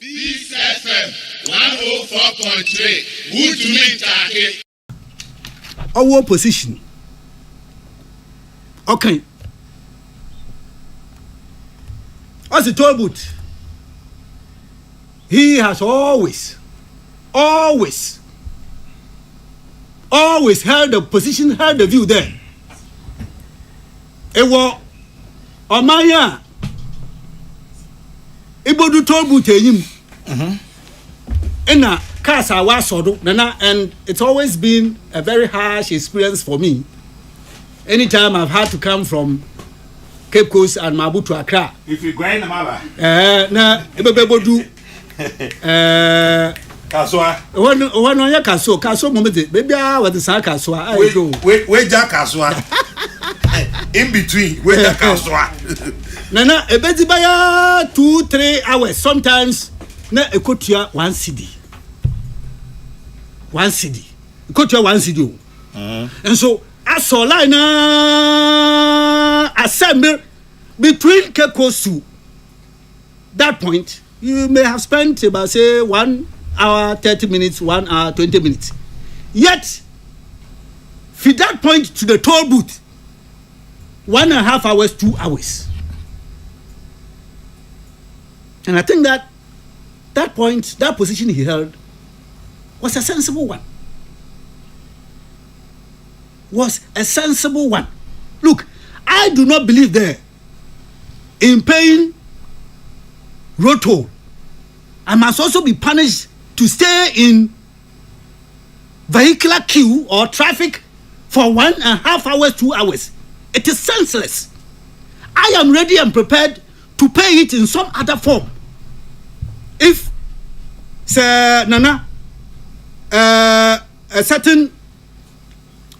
Peace FM 104.3. Good to meet you. Our position. Okay. As a Talbot, he has always held the position, held the view there. Ewo Omaya Ibodu Talbot enyim. Ena kasa wa sodo nana, and it's always been a very harsh experience for me. Anytime I've had to come from Cape Coast and Mabu to Accra. If you go in the maba. Na Ebebodu Kaswa. One on your castle, moment, maybe I was the Sakaswa. Wait, Jack Kaswa. In between, wait, Jack Kaswa. Nana, a bedi baya 2-3 hours. Sometimes, na ekotia 1 CD. 1 CD. Ekotia 1 CD. And so, I saw line assemble between Cape Coast to that point. You may have spent about say 1 hour 30 minutes, 1 hour 20 minutes. Yet, from that point to the toll booth, 1.5 hours, 2 hours. And I think that point, that position he held was a sensible one. Look, I do not believe there in paying road toll. I must also be punished to stay in vehicular queue or traffic for 1.5 hours, 2 hours. It is senseless. I am ready and prepared to pay it in some other form. If, say, Nana, a certain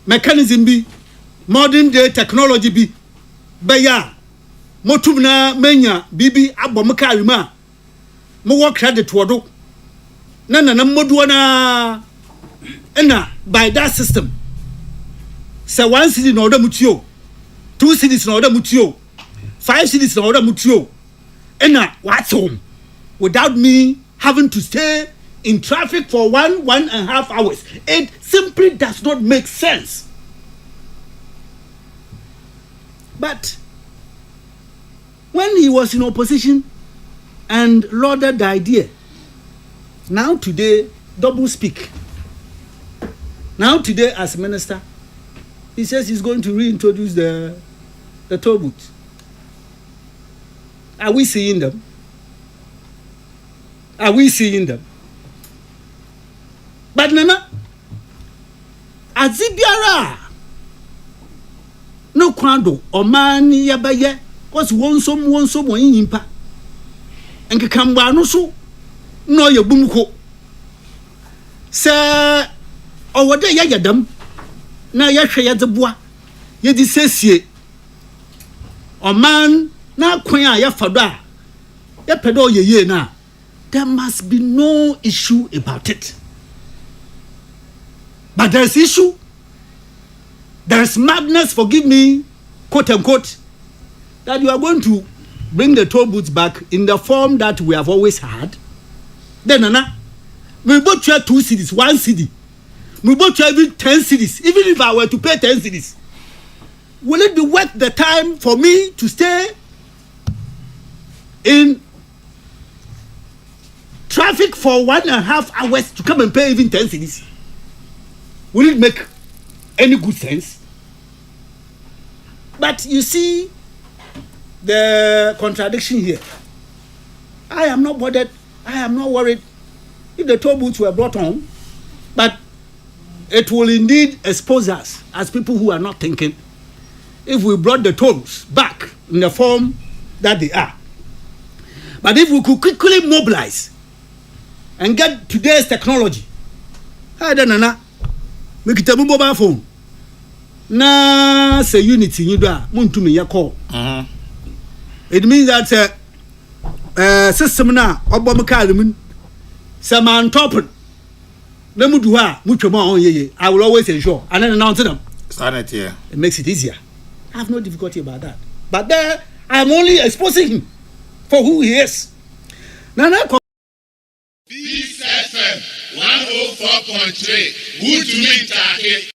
mechanism be, modern day technology be, baya, motumna menya, bibi, abomakarima, mo credit wado, nana moduana, ena, by that system. Say 1 city in order mutio, 2 cities in order mutio, 5 cities in order mutio, ena, what's home? Without me having to stay in traffic for 1.5 hours. It simply does not make sense. But when he was in opposition and lauded the idea, now today, double speak. Now today, as minister, he says he's going to reintroduce the toll booth. Are we seeing them? Are we seeing them? But Nana, Azibiara, no kwando, or man yabaye, was one some in impa. And Kamba no so, no your boomko. Sir, or what they yadam, na yashaya the bois, ye disessie. Or man, na quaya yafada, ya pedo ye na. There must be no issue about it. But there is issue. There is madness, forgive me, quote unquote, that you are going to bring the toll booths back in the form that we have always had. Then, Nana, we both share 2 cities, 1 city. We both share even 10 cities. Even if I were to pay 10 cities, will it be worth the time for me to stay in traffic for 1.5 hours to come and pay even 10 cities? Will it make any good sense? But you see the contradiction here. I am not bothered. I am not worried if the toll booths were brought on, but it will indeed expose us as people who are not thinking if we brought the tolls back in the form that they are. But if we could quickly mobilize and get today's technology, I don't know. Make it a mobile phone. Na say unity you do muntu me ya call. It means that system na obom card mun some on top. Na mudu ha mutwema on ye. I will always ensure and then announce them. Stand here. It makes it easier. I have no difficulty about that. But there I am only exposing him for who he is. Now FM 104.3 wotumi ntaake.